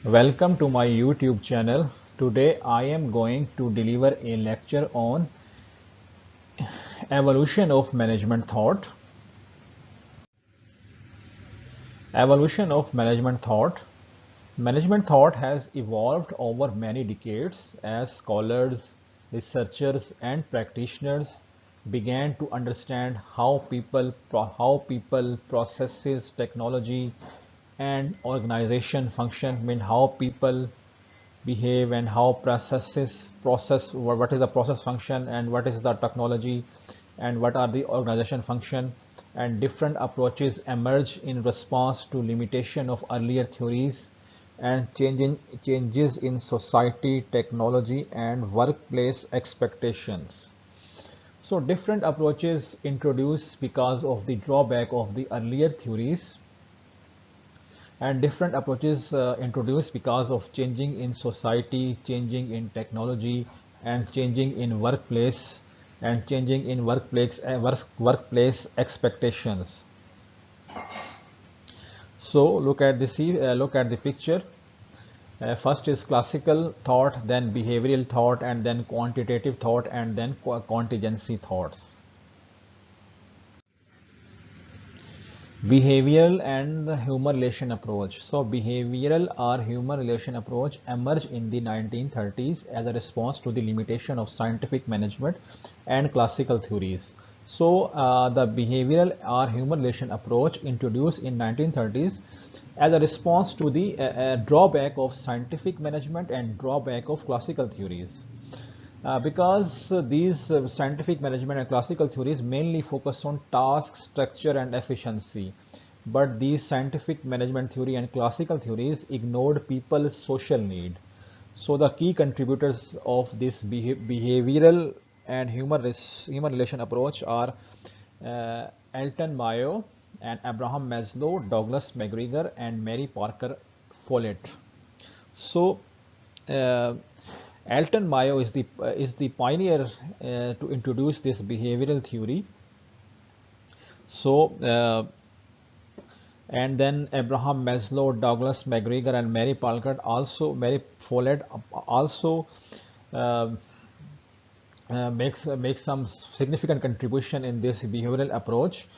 Welcome to my YouTube channel. Today I am going to deliver a lecture on evolution of management thought. Evolution of management thought. Management thought has evolved over many decades as scholars, researchers and practitioners began to understand how people processes technology and organization function. I mean how people behave and how what is the process function and what is the technology and what are the organization function, and different approaches emerge in response to limitation of earlier theories and changes in society, technology and workplace expectations. So different approaches introduced because of the drawback of the earlier theories, and different approaches introduced because of changing in society, changing in technology and changing in workplace and changing in workplace expectations. So look at the picture. First is classical thought, then behavioral thought, and then quantitative thought, and then contingency thoughts. Behavioral and the human relation approach. So behavioral or human relation approach emerged in the 1930s as a response to the limitation of scientific management and classical theories. So the behavioral or human relation approach introduced in 1930s as a response to the drawback of scientific management and drawback of classical theories. Because these scientific management and classical theories mainly focus on task, structure and efficiency. But these scientific management theory and classical theories ignored people's social need. So the key contributors of this behavioral and human relation approach are Elton Mayo and Abraham Maslow, Douglas McGregor and Mary Parker Follett. So uh, Alton Mayo is the pioneer to introduce this behavioral theory. So and then Abraham Maslow, Douglas McGregor, and Mary Follett also uh, makes some significant contribution in this behavioral approach.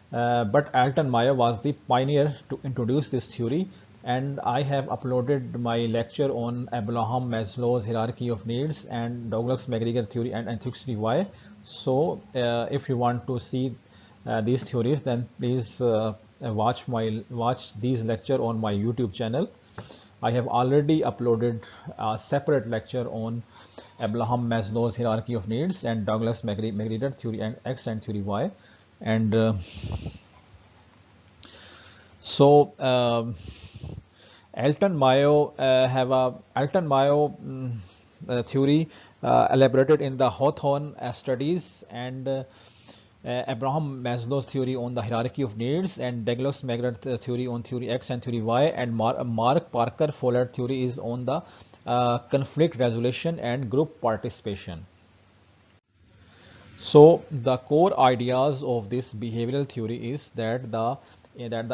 But Alton Mayo was the pioneer to introduce this theory, and I have uploaded my lecture on Abraham Maslow's hierarchy of needs and Douglas McGregor theory and anthropology why. So if you want to see these theories, then please watch these lecture on my YouTube channel. I have already uploaded a separate lecture on Abraham Maslow's hierarchy of needs and Douglas McGregor theory and X and theory Y. And so Alton Mayo theory elaborated in the Hawthorne studies, and Abraham Maslow's theory on the hierarchy of needs, and Douglas McGregor theory on theory X and theory Y, and Mark Parker Follett theory is on the conflict resolution and group participation. So the core ideas of this behavioral theory is that the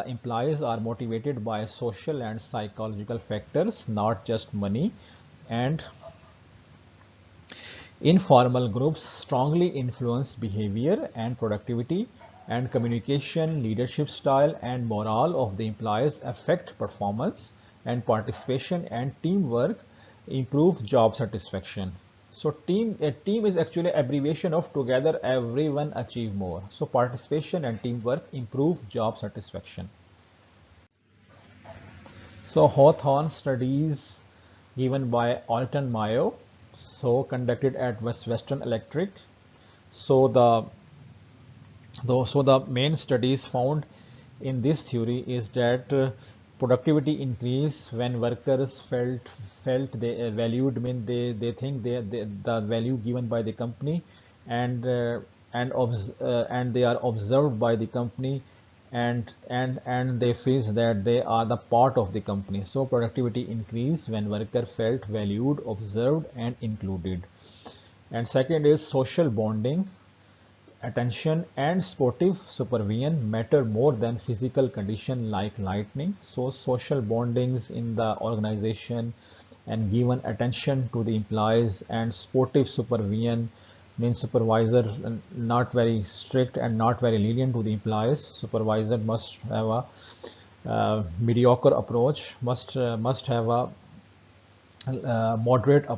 employees are motivated by social and psychological factors, not just money, and informal groups strongly influence behavior and productivity, and communication, leadership style, and morale of the employees affect performance, and participation and teamwork improve job satisfaction. So a team is actually abbreviation of together everyone achieve more. So participation and teamwork improve job satisfaction. So Hawthorne studies given by Alton Mayo, so conducted at Western Electric. So the main studies found in this theory is that productivity increase when workers felt they valued. I mean they think the value given by the company, and and they are observed by the company, and they feel that they are the part of the company. So productivity increase when worker felt valued, observed and included. And second is social bonding. attention and sportive supervision matter more than physical condition like lightning. So social bondings in the organization and given attention to the employees, and sportive supervision means supervisor not very strict and not very lenient to the employees. Supervisor must have a mediocre approach, must have a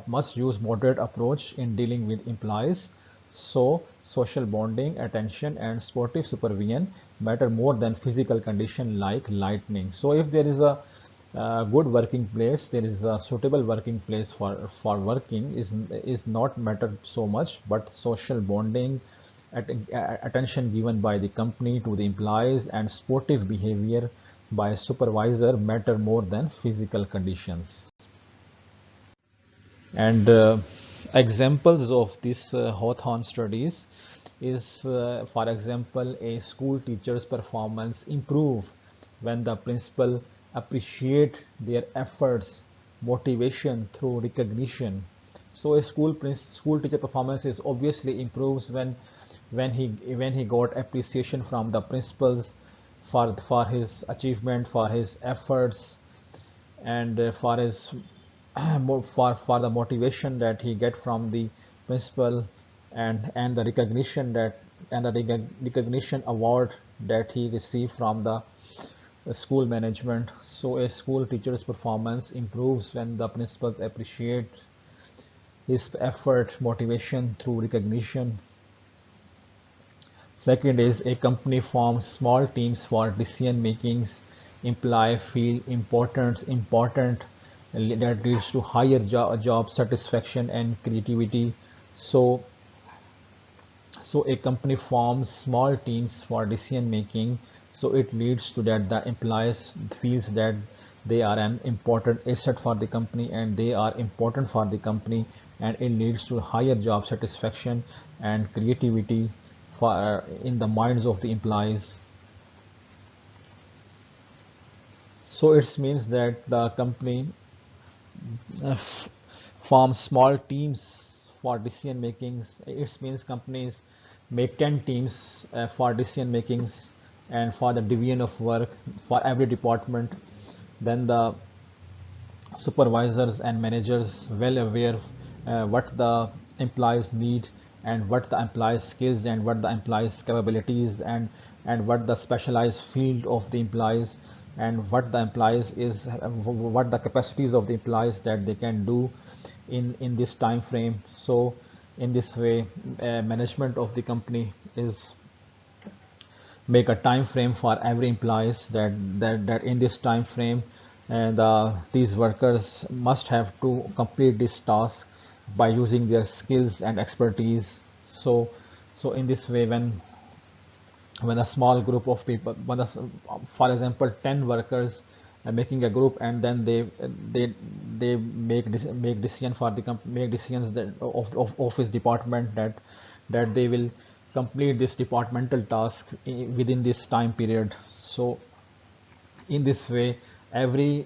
must use moderate approach in dealing with employees. So social bonding, attention and sportive supervision matter more than physical condition like lightning. So if there is a good working place, there is a suitable working place for working is not matter so much, but social bonding, attention given by the company to the employees and sportive behavior by supervisor matter more than physical conditions. And examples of this Hawthorne studies is, for example, a school teacher's performance improve when the principal appreciate their efforts, motivation through recognition. So a school teacher performance is obviously improves when he got appreciation from the principals for his achievement, for his efforts, and for his for the motivation that he get from the principal, and the recognition that and the recognition award that he received from the school management. So a school teacher's performance improves when the principals appreciate his effort, motivation through recognition. Second is, a company forms small teams for decision makings. Employee feel important that leads to higher job satisfaction and creativity. So a company forms small teams for decision making, so it leads to that the employees feels that they are an important asset for the company and they are important for the company, and it leads to higher job satisfaction and creativity for in the minds of the employees. So it means that the company uh, form small teams for decision makings. It means companies make 10 teams for decision makings and for the division of work for every department. Then the supervisors and managers well aware what the employees need and what the employees skills and what the employees capabilities and what the specialized field of the employees and what the employees is what the capacities of the employees that they can do in this time frame. So in this way, management of the company is make a time frame for every employees that in this time frame, and these workers must have to complete this task by using their skills and expertise. So in this way, when a small group of people, for example 10 workers are making a group, and then they make decision for the make decisions that of office department that they will complete this departmental task within this time period. So in this way, every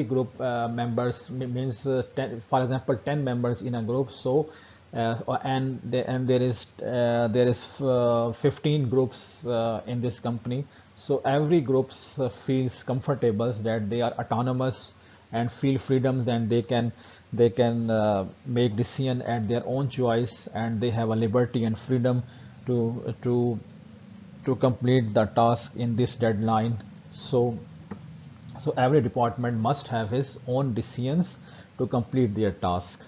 group members means 10, for example 10 members in a group. So and there is 15 groups in this company. So every groups feels comfortable that they are autonomous and feel freedom, then they can make decision at their own choice, and they have a liberty and freedom to complete the task in this deadline. So every department must have his own decisions to complete their task.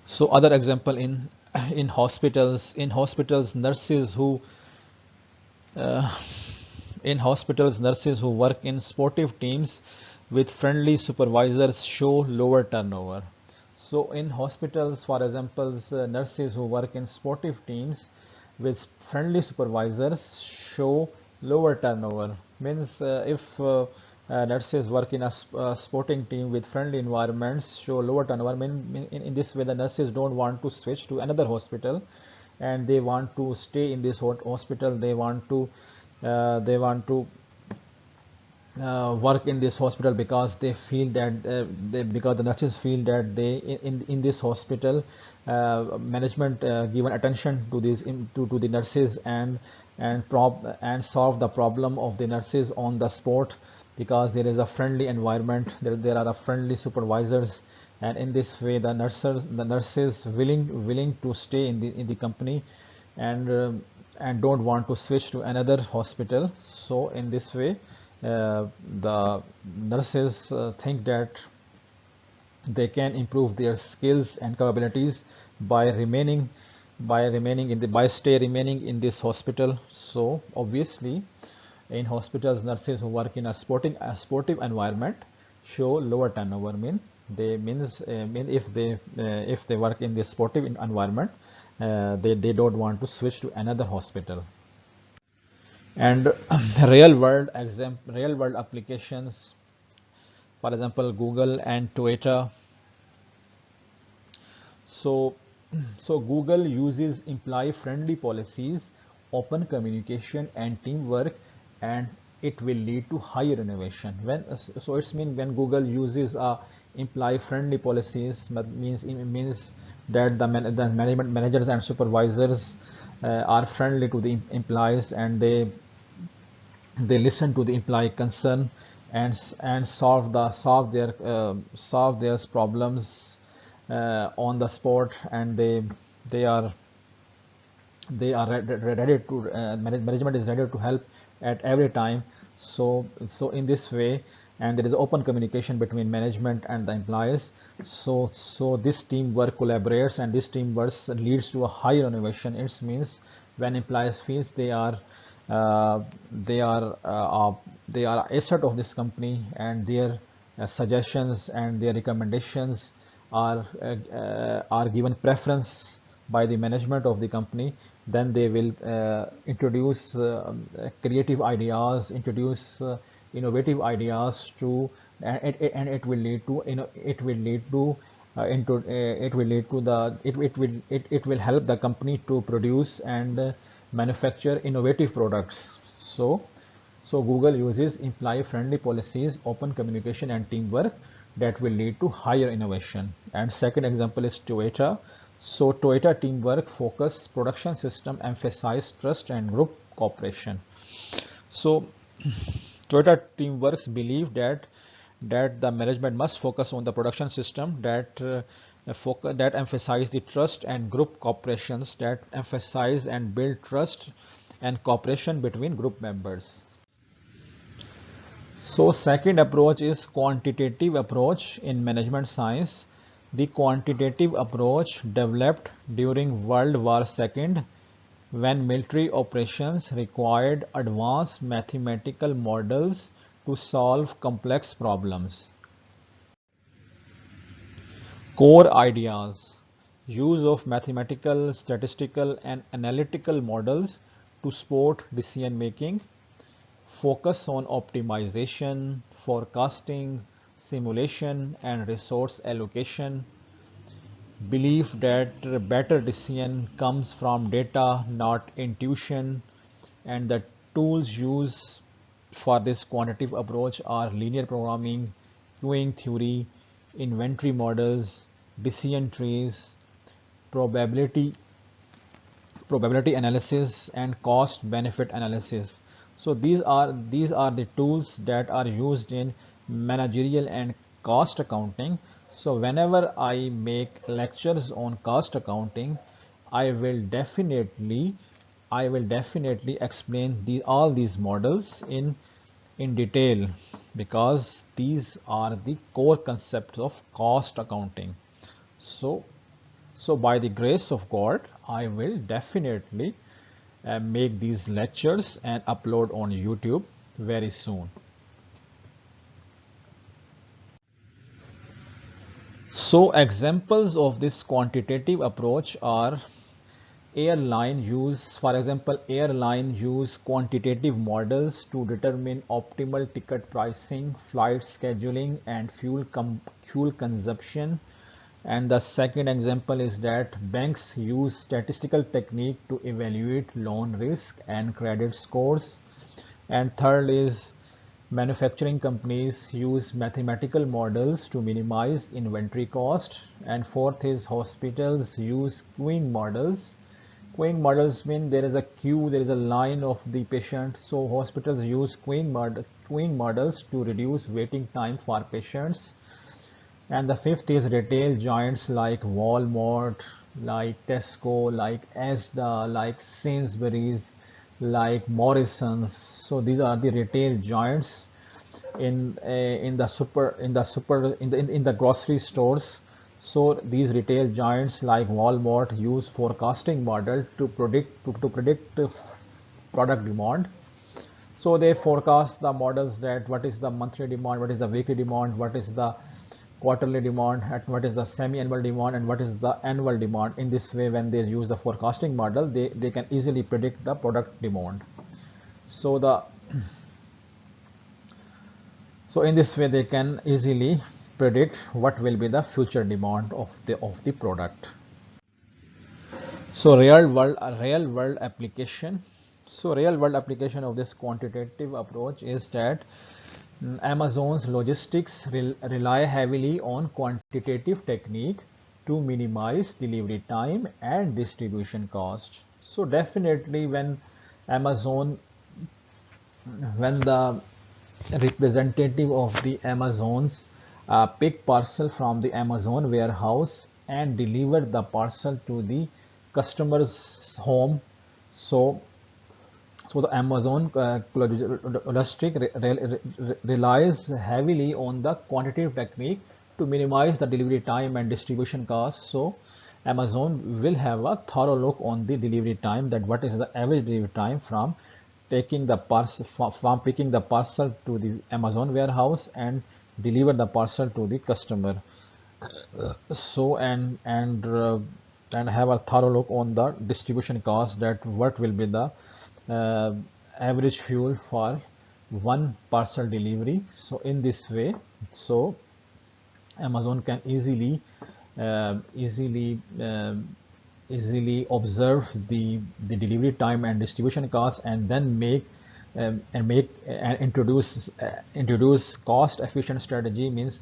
So other example in hospitals nurses who uh, in hospitals nurses who work in sportive teams with friendly supervisors show lower turnover. So in hospitals, for example, nurses who work in sportive teams with friendly supervisors show lower turnover. Means if nurses work in a sporting team with friendly environments show lower turnover. In this way, the nurses don't want to switch to another hospital, and they want to stay in this hospital. They want to work in this hospital because they feel that because the nurses feel that they in this hospital management given attention to these to the nurses and solve the problem of the nurses on the spot, because there is a friendly environment, there are a friendly supervisors, and in this way the nurses willing to stay in the company, and and don't want to switch to another hospital. So in this way the nurses think that they can improve their skills and capabilities by remaining in this hospital. So obviously in hospitals, nurses who work in a sportive environment show lower turnover. Mean if they work in this sportive environment, they don't want to switch to another hospital. And real world applications, for example Google and Twitter. So so Google uses employee friendly policies, open communication and teamwork, and it will lead to higher innovation. It's mean when Google uses employee friendly policies, it means that the management managers and supervisors are friendly to the employees, and they listen to the employee concern, and solve their problems on the spot, and they are ready to management is ready to help at every time. So in this way, and there is open communication between management and the employees. So this teamwork collaborates, and this teamwork leads to a higher innovation. It means when employees feels uh, they are uh, they are asset of this company, and their suggestions and their recommendations are given preference by the management of the company, then they will introduce creative ideas, introduce innovative ideas to, and it will lead to, it will lead to into it will lead to the it will help the company to produce and manufacture innovative products. So Google uses employee friendly policies, open communication and teamwork that will lead to higher innovation. And second example is Toyota. So Toyota teamwork focus production system emphasize trust and group cooperation. So Toyota teamworks believe that the management must focus on the production system that emphasize the trust and group cooperations, that emphasize and build trust and cooperation between group members. So second approach is quantitative approach in management science. The quantitative approach developed during World War II, when military operations required advanced mathematical models to solve complex problems. Core ideas: use of mathematical, statistical and analytical models to support decision making, focus on optimization, forecasting, simulation and resource allocation, belief that better decision comes from data, not intuition, and the tools used for this quantitative approach are linear programming, queuing theory, inventory models, decision trees, probability probability analysis and cost benefit analysis. So these are the tools that are used in managerial and cost accounting. So whenever I make lectures on cost accounting, I will definitely explain all these models in detail, because these are the core concepts of cost accounting. So so by the grace of God, I will definitely make these lectures and upload on YouTube very soon. So examples of this quantitative approach are airline use quantitative models to determine optimal ticket pricing, flight scheduling and fuel consumption. And the second example is that banks use statistical technique to evaluate loan risk and credit scores. And third is Manufacturing companies use mathematical models to minimize inventory cost. And fourth is hospitals use queuing models. Queuing models mean there is a queue, there is a line of the patient. So hospitals use queuing models to reduce waiting time for patients. And the fifth is retail giants like Walmart, like Tesco, like Asda, like Sainsbury's, like Morrison's. So these are the retail giants in the grocery stores. So these retail giants like Walmart use forecasting model to predict product demand. So they forecast the models that what is the monthly demand, what is the weekly demand, what is the quarterly demand, and what is the semi-annual demand, and what is the annual demand. In this way, when they use the forecasting model, they can easily predict the product demand. So in this way they can easily predict what will be the future demand of the product. So real world application. So real world application of this quantitative approach is that Amazon's logistics rely heavily on quantitative technique to minimize delivery time and distribution cost. So definitely Amazon, when the representative of the Amazons pick parcel from the Amazon warehouse and deliver the parcel to the customer's home. So the Amazon logistic relies heavily on the quantitative technique to minimize the delivery time and distribution costs. So Amazon will have a thorough look on the delivery time, that what is the average delivery time from picking the parcel to the Amazon warehouse and deliver the parcel to the customer. So and have a thorough look on the distribution cost, that what will be the uh, average fuel for one parcel delivery. So in this way, so Amazon can uh, easily uh, easily observe the delivery time and distribution costs, and then introduce cost efficient strategy, means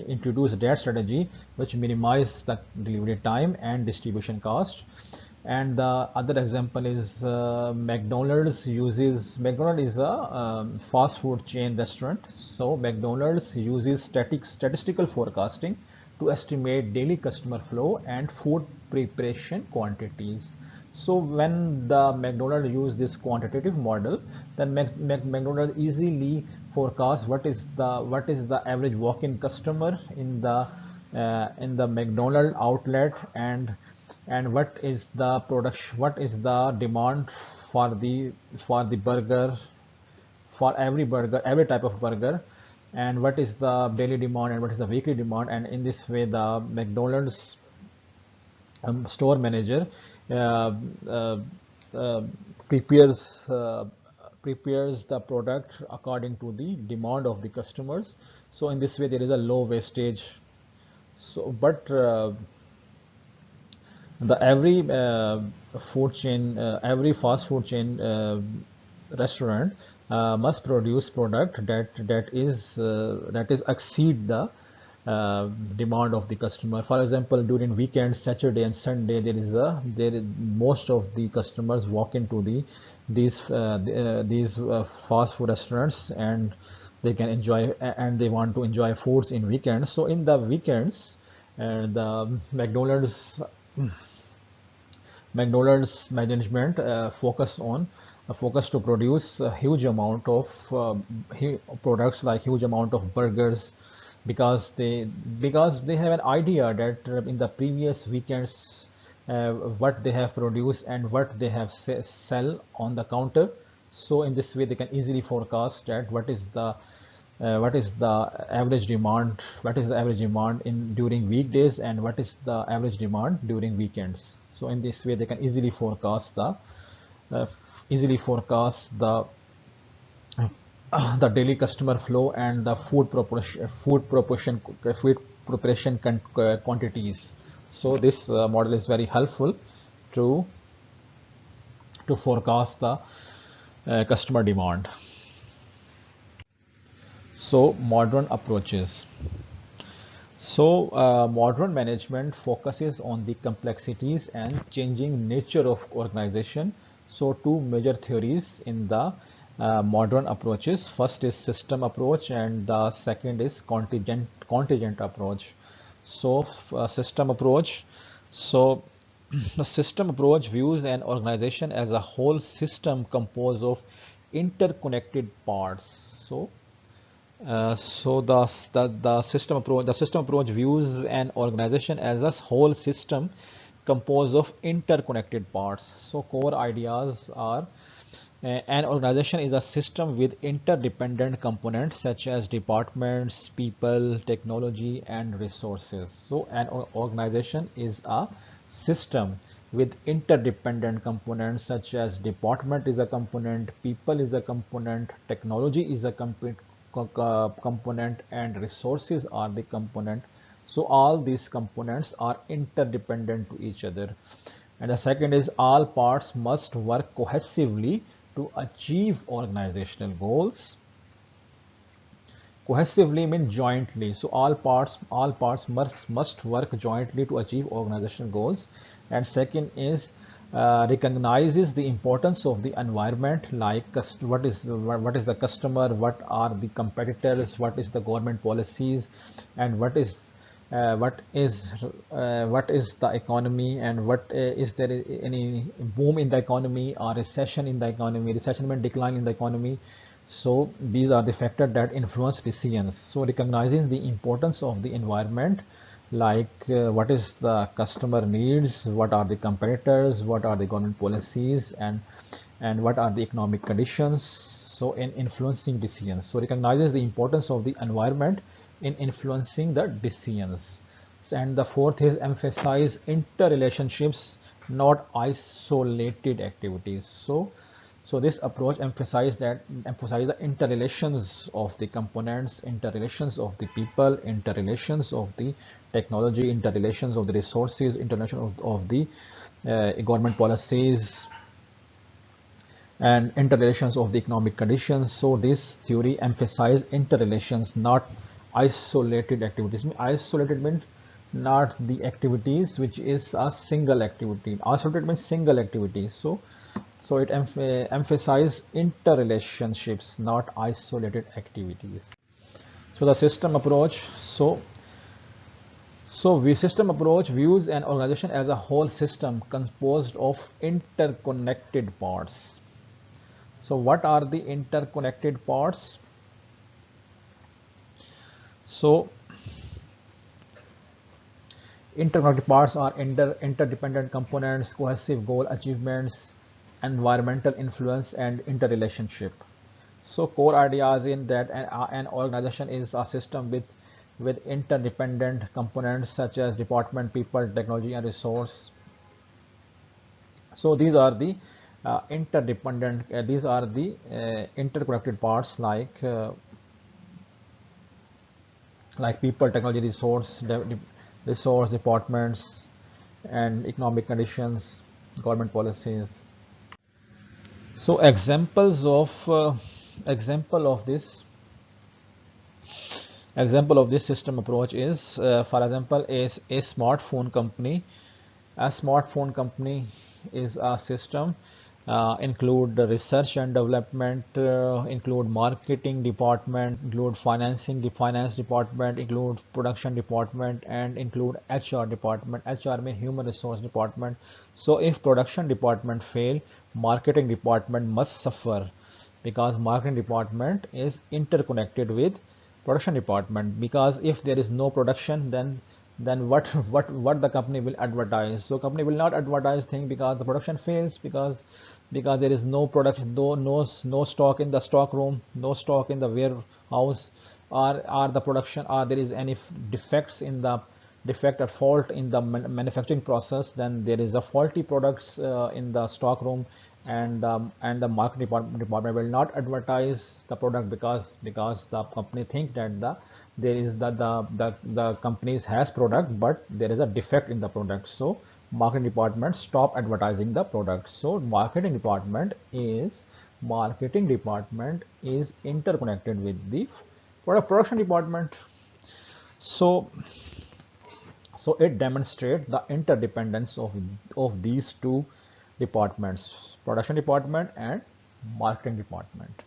introduce that strategy which minimize the delivery time and distribution cost. And the other example is McDonald's is a fast food chain restaurant. So McDonald's uses statistical forecasting to estimate daily customer flow and food preparation quantities. So when the McDonald's use this quantitative model, then McDonald's easily forecast what is the average walk-in customer in the McDonald's outlet, and what is the demand for the burger, for every type of burger, and what is the daily demand and what is the weekly demand. And in this way the McDonald's store manager uh, uh, uh, prepares prepares the product according to the demand of the customers. So in this way there is a low wastage. So but the every fast food chain restaurant must produce product that is exceed the demand of the customer. For example, during weekends, Saturday and Sunday, most of the customers walk into these fast food restaurants, and they can enjoy and they want to enjoy foods in weekends. So in the weekends, the McDonald's management focus to produce a huge amount of products, like huge amount of burgers, because they have an idea that in the previous weekends what they have produced and what they have sell on the counter. So in this way they can easily forecast that what is the average demand in during weekdays, and what is the average demand during weekends. So in this way they can easily forecast the daily customer flow and the food preparation quantities. So this model is very helpful to forecast the customer demand. So modern approaches. So modern management focuses on the complexities and changing nature of organization. So two major theories in the modern approaches. First is system approach and the second is contingent approach. So system approach. So the system approach views an organization as a whole system composed of interconnected parts. So the system approach views an organization as a whole system composed of interconnected parts. So core ideas are an organization is a system with interdependent components such as departments, people, technology, and resources. So an organization is a system with interdependent components such as department is a component, people is a component, technology is a component, and resources are the component. So all these components are interdependent to each other. And the second is all parts must work cohesively to achieve organizational goals. Cohesively means jointly. So all parts must work jointly to achieve organizational goals. And second is recognizes the importance of the environment, like what is the customer, what are the competitors, what is the government policies, and what is the economy, and what is there any boom in the economy or recession in the economy. Recession means decline in the economy. So these are the factors that influence decisions. So recognizing the importance of the environment, like what is the customer needs, what are the competitors, what are the government policies, and what are the economic conditions. So in influencing decisions, so recognizes the importance of the environment in influencing the decisions. And the fourth is emphasize interrelationships, not isolated activities. So this approach emphasizes the interrelations of the components, interrelations of the people, interrelations of the technology, interrelations of the resources, interrelation of the government policies, and interrelations of the economic conditions. So this theory emphasizes interrelations, not isolated activities. Isolated means not the activities which is a single activity. Isolated means single activity. So it emphasizes interrelationships, not isolated activities. So the system approach. System approach views an organization as a whole system composed of interconnected parts. So what are the interconnected parts? So interconnected parts are interdependent components, cohesive goal achievements, environmental influence, and interrelationship. So core ideas in that an organization is a system with interdependent components such as department, people, technology, and resource. So these are the interdependent. These are the interconnected parts like people, technology, resource, departments, and economic conditions, government policies. So example of this system approach is, for example, is a smartphone company. A smartphone company is a system, include the research and development, include marketing department, include finance department, include production department, and include HR department. HR means human resource department. So if production department fail, marketing department must suffer, because marketing department is interconnected with production department, because if there is no production, then what the company will advertise. So company will not advertise thing because the production fails, because there is no production, no stock in the stock room, no stock in the warehouse, or the production, or there is any defects in the defect or fault in the manufacturing process, then there is a faulty products in the stock room, and the marketing department will not advertise the product, because the company think that the companies has product, but there is a defect in the product. So marketing department stop advertising the product. So marketing department is interconnected with the For a production department, so it demonstrates the interdependence of these two departments, production department and marketing department.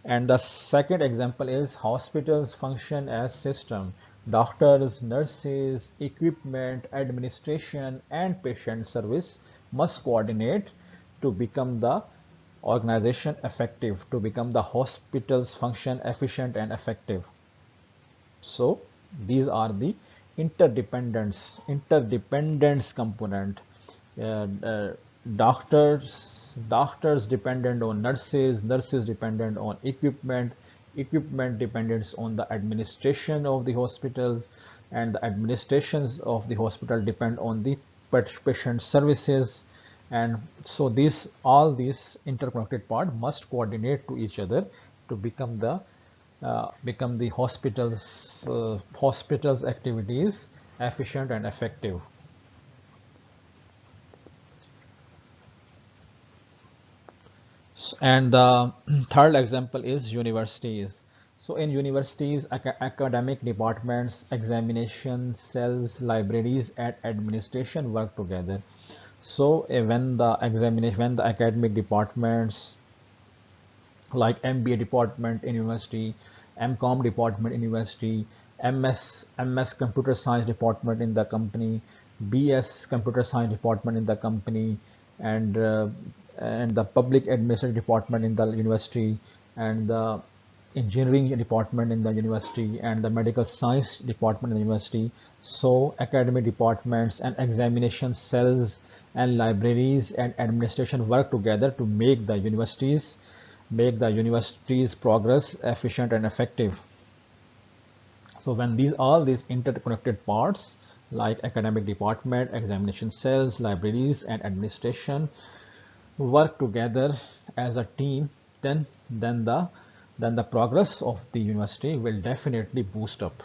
And the second example is hospitals function as system. Doctors, nurses, equipment, administration, and patient service must coordinate to become the organization effective, to become the hospitals function efficient and effective. So these are the interdependence component. Uh, uh, doctors dependent on nurses, nurses dependent on equipment, equipment dependent on the administration of the hospitals, and the administrations of the hospital depend on the patient services. And so these all these interconnected part must coordinate to each other to become the hospitals activities efficient and effective. And the third example is universities. So in universities, academic departments, examination cells, libraries, and administration work together. So when the academic departments like MBA department in university, MCOM department in university, MS computer science department in the company, BS computer science department in the company, and uh, and the public administration department in the university, and the engineering department in the university, and the medical science department in the university. So academic departments and examination cells and libraries and administration work together to make the universities progress efficient and effective. So when all these interconnected parts like academic department, examination cells, libraries, and administration work together as a team, then the progress of the university will definitely boost up.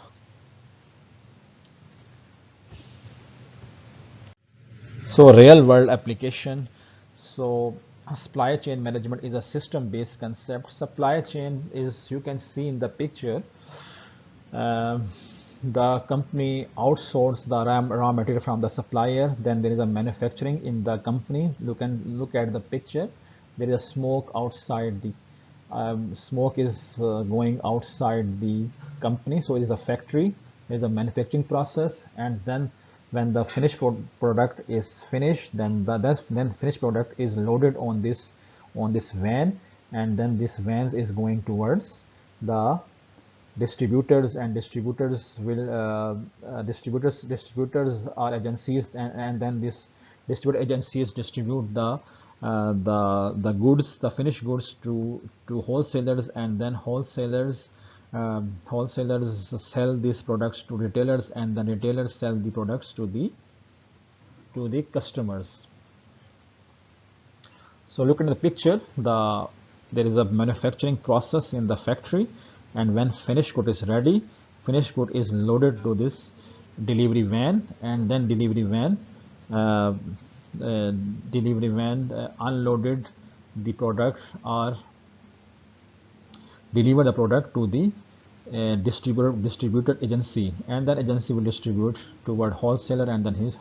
So real world application. So supply chain management is a system based concept. Supply chain is, you can see in the picture, um, the company outsources the raw material from the supplier. Then there is a manufacturing in the company. You can look at the picture. There is a smoke outside the smoke is going outside the company. So it is a factory. There is a manufacturing process, and then when the finished product is finished, then finished product is loaded on this van, and then this van is going towards the distributors, and distributors are agencies, and then this distributor agencies distribute the goods, the finished goods to wholesalers, and then wholesalers sell these products to retailers, and the retailers sell the products to the customers. So look at the picture. There is a manufacturing process in the factory, and when finished good is ready, finished good is loaded to this delivery van, and then uh, delivery van unloaded the product or deliver the product to the distributor agency, and that agency will distribute toward wholesaler, and then his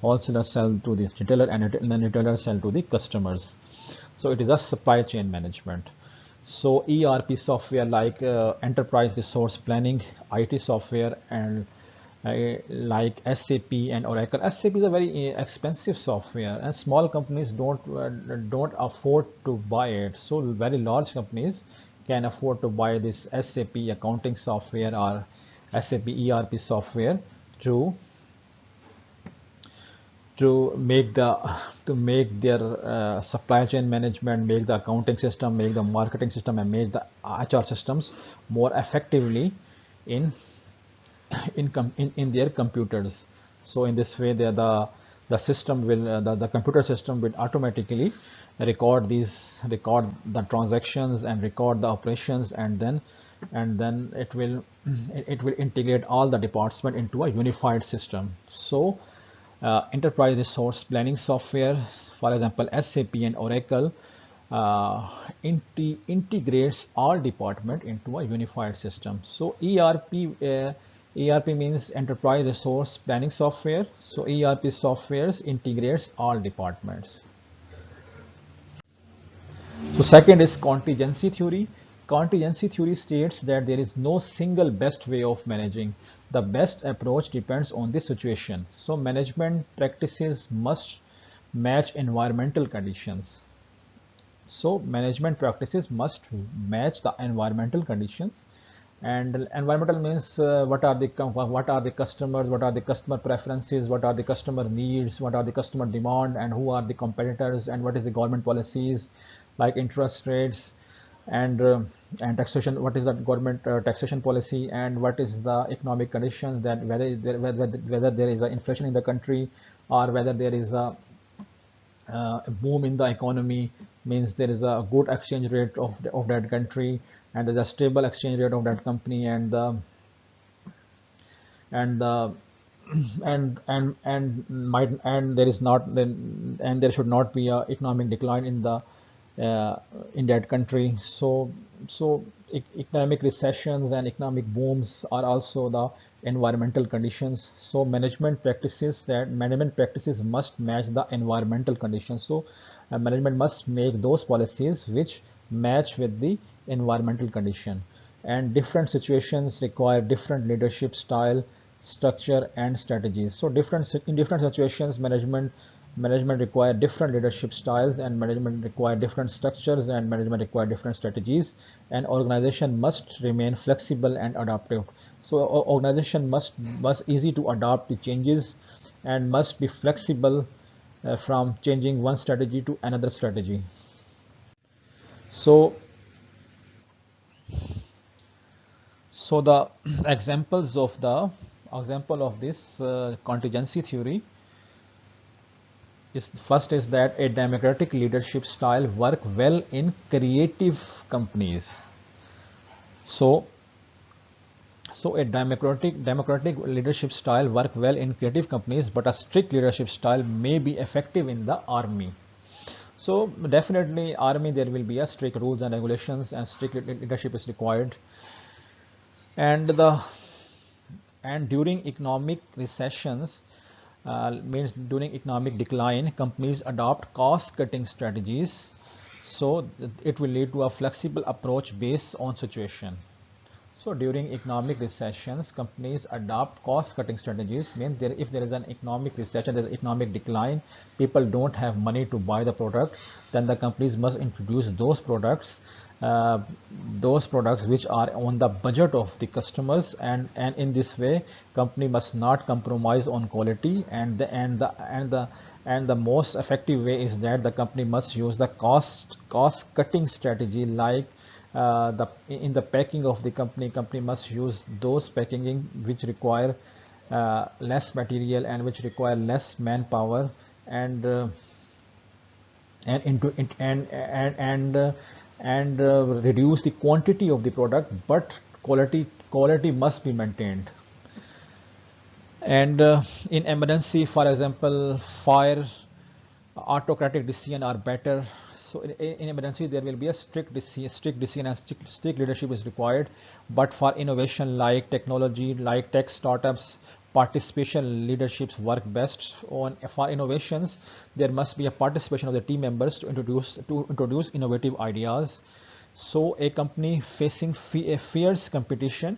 wholesaler sell to the retailer, and then retailer sell to the customers. So it is a supply chain management. So ERP software like enterprise resource planning, IT software, and like SAP and Oracle. SAP is a very expensive software, and small companies don't afford to buy it. So very large companies can afford to buy this SAP accounting software or SAP ERP software to to make the to make their supply chain management, make the accounting system, make the marketing system, and make the HR systems more effectively in in their computers. So in this way, the system will the computer system will automatically record the transactions and record the operations, and then it will integrate all the departments into a unified system. So enterprise resource planning software, for example SAP and Oracle, integrates all department into a unified system. So ERP means enterprise resource planning software. So ERP softwares integrates all departments. So second is contingency theory. Contingency theory states that there is no single best way of managing. The best approach depends on the situation. So management practices must match environmental conditions. So management practices must match the environmental conditions, and environmental means what are the customers, what are the customer preferences, what are the customer needs, what are the customer demand, and who are the competitors, and what is the government policies like interest rates and taxation, what is the government taxation policy, and what is the economic conditions, that whether there is a inflation in the country, or whether there is a boom in the economy, means there is a good exchange rate of that country, and there's a stable exchange rate of that company, and the and the and there is not then, and there should not be a economic decline in that country. So economic recessions and economic booms are also the environmental conditions. So management practices must match the environmental conditions. So management must make those policies which match with the environmental condition, and different situations require different leadership style, structure, and strategies. So in different situations, management require different leadership styles, and management require different structures, and management require different strategies, and organization must remain flexible and adaptive. So organization must easy to adapt to changes, and must be flexible from changing one strategy to another strategy. So the example of this contingency theory is, first is that a democratic leadership style work well in creative companies. So a democratic leadership style work well in creative companies, but a strict leadership style may be effective in the army. So definitely army, there will be a strict rules and regulations, and strict leadership is required. And during economic recessions, means during economic decline, companies adopt cost cutting strategies. So it will lead to a flexible approach based on situation. So during economic recessions, companies adopt cost cutting strategies. Means if there is an economic recession, there is economic decline, people don't have money to buy the product, then the companies must introduce those products which are on the budget of the customers, and in this way company must not compromise on quality, and the most effective way is that the company must use the cost cutting strategy, like in the packing of the company must use those packaging which require less material and which require less manpower, and reduce the quantity of the product, but quality must be maintained. And in emergency, for example, fire, autocratic decision are better. So in emergency, there will be a strict decision and strict leadership is required. But for innovation like technology, like tech startups, participation leaderships work best. For innovations, there must be a participation of the team members to introduce innovative ideas. So a company facing fierce competition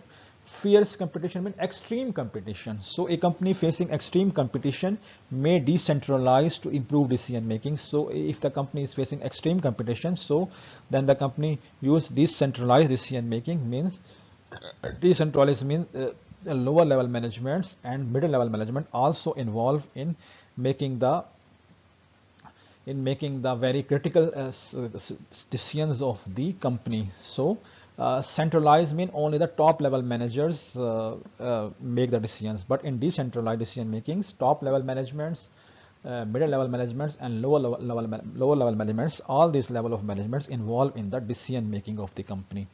means extreme competition. So a company facing extreme competition may decentralize to improve decision making. So if the company is facing extreme competition, so then the company use decentralized decision making. Means decentralized means lower level management and middle level management also involved in making the very critical decisions of the company. So centralized mean only the top level managers make the decisions, but in decentralized decision makings, top level managements, middle level managements, and lower level managements, all these level of managements involved in the decision making of the company.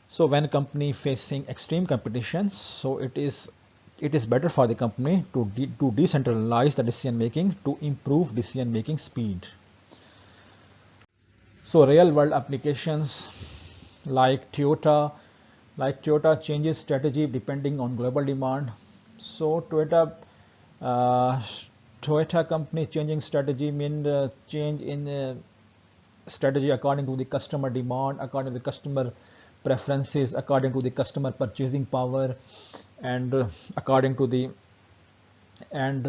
So when company facing extreme competition, so it is better for the company to decentralize the decision making to improve decision making speed. So real world applications like Toyota changes strategy depending on global demand. So uh, Toyota company changing strategy mean change in strategy according to the customer demand, according to the customer preferences, according to the customer purchasing power, and according to the and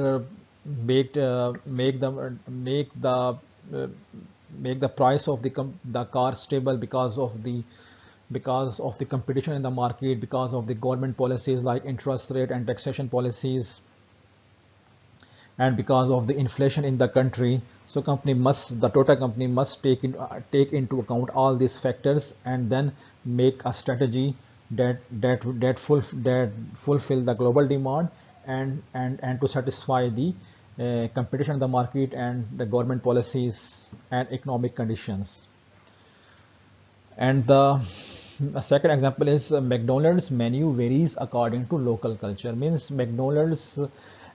make uh, the price of the car stable because of the competition in the market, because of the government policies like interest rate and taxation policies, and because of the inflation in the country. So the Toyota company must take into account all these factors and then make a strategy that fulfill the global demand and to satisfy the competition in the market and the government policies and economic conditions. And the second example is McDonald's menu varies according to local culture. Means McDonald's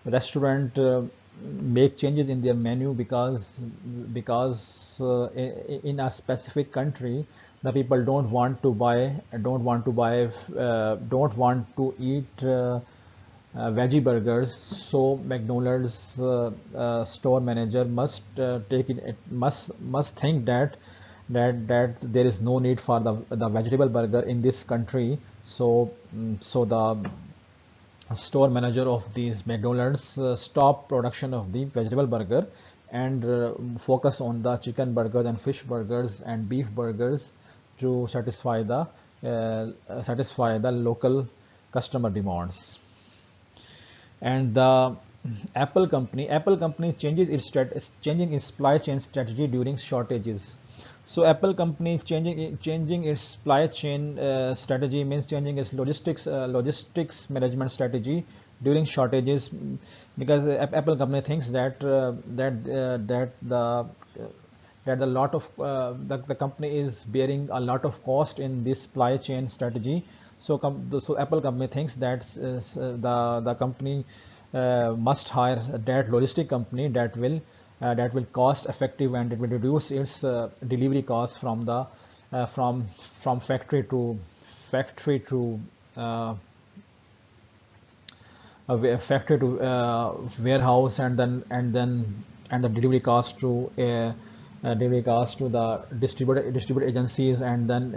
restaurant make changes in their menu because in a specific country the people don't want to eat veggie burgers. So McDonald's store manager must think that there is no need for the vegetable burger in this country. So the store manager of these McDonald's stop production of the vegetable burger and focus on the chicken burgers and fish burgers and beef burgers to satisfy the local customer demands. And the Apple company changing its supply chain strategy during shortages. So Apple company changing its supply chain strategy means changing its logistics management strategy during shortages, because Apple company thinks that the lot of the company is bearing a lot of cost in this supply chain strategy. So Apple company thinks that the company must hire that logistic company that will cost effective, and it will reduce its delivery costs from the from factory to warehouse, and the delivery cost to the distributor agencies, and then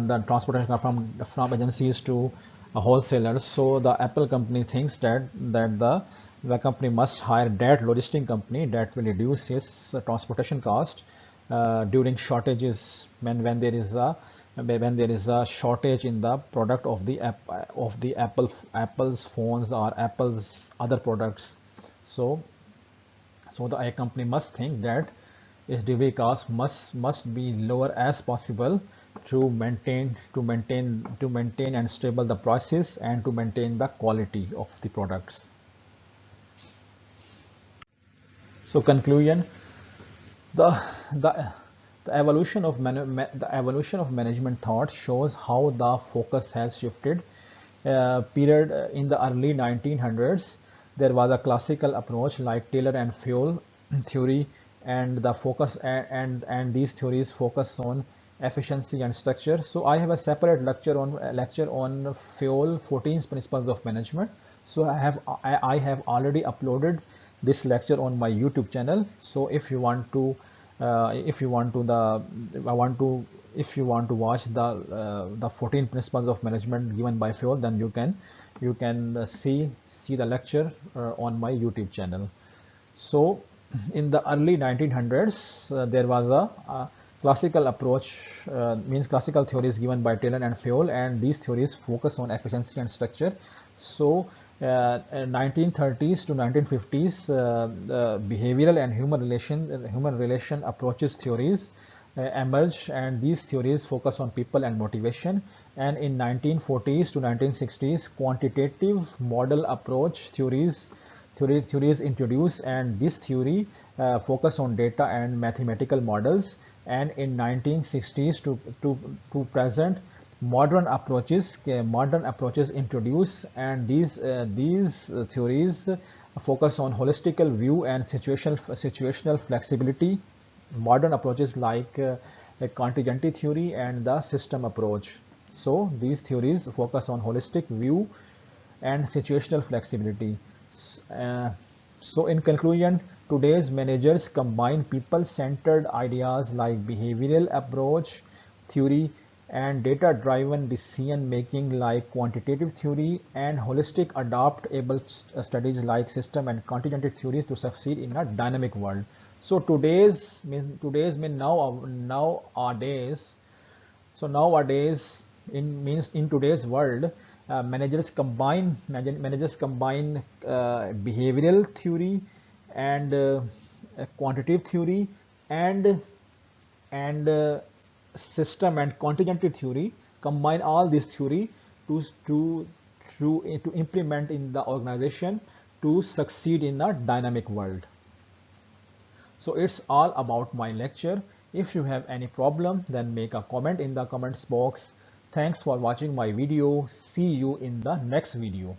the transportation from agencies to wholesalers. So the Apple company thinks that the company must hire that logistic company that will reduce its transportation cost during shortages, when there is a shortage in the product of the Apple's phones or Apple's other products. So the company must think that its delivery cost must be lower as possible to maintain and stable the prices and to maintain the quality of the products. So conclusion: the the the evolution of management thought shows how the focus has shifted. Period in the early 1900s, there was a classical approach like Taylor and Fuel theory, and the focus and these theories focus on efficiency and structure. So I have a separate lecture on Fuel 14 principles of management. So I have already uploaded this lecture on my YouTube channel. So if you want to watch the 14 principles of management given by Fuel, then you can see the lecture on my YouTube channel. So in the early 1900s, there was a classical approach, means classical theories given by Taylor and Fuel, and these theories focus on efficiency and structure. So 1930s to 1950s, behavioral and human relation approaches theories emerged, and these theories focus on people and motivation. And in 1940s to 1960s, quantitative model approach theories introduced, and this theory focus on data and mathematical models. And in 1960s to present, modern approaches introduced, and these theories focus on holistical view and situational flexibility. modern approaches like contingency theory and the system approach. So these theories focus on holistic view and situational flexibility. Uh, so in conclusion, today's managers combine people-centered ideas like behavioral approach theory and data-driven decision-making like quantitative theory and holistic adaptable studies like system and contingency theories to succeed in a dynamic world. So today's mean nowadays. So nowadays, in today's world, managers combine behavioral theory and quantitative theory and and system and contingency theory. Combine all this theory to to to implement in the organization to succeed in a dynamic world. So it's all about my lecture. If you have any problem, then make a comment in the comments box. Thanks for watching my video. See you in the next video.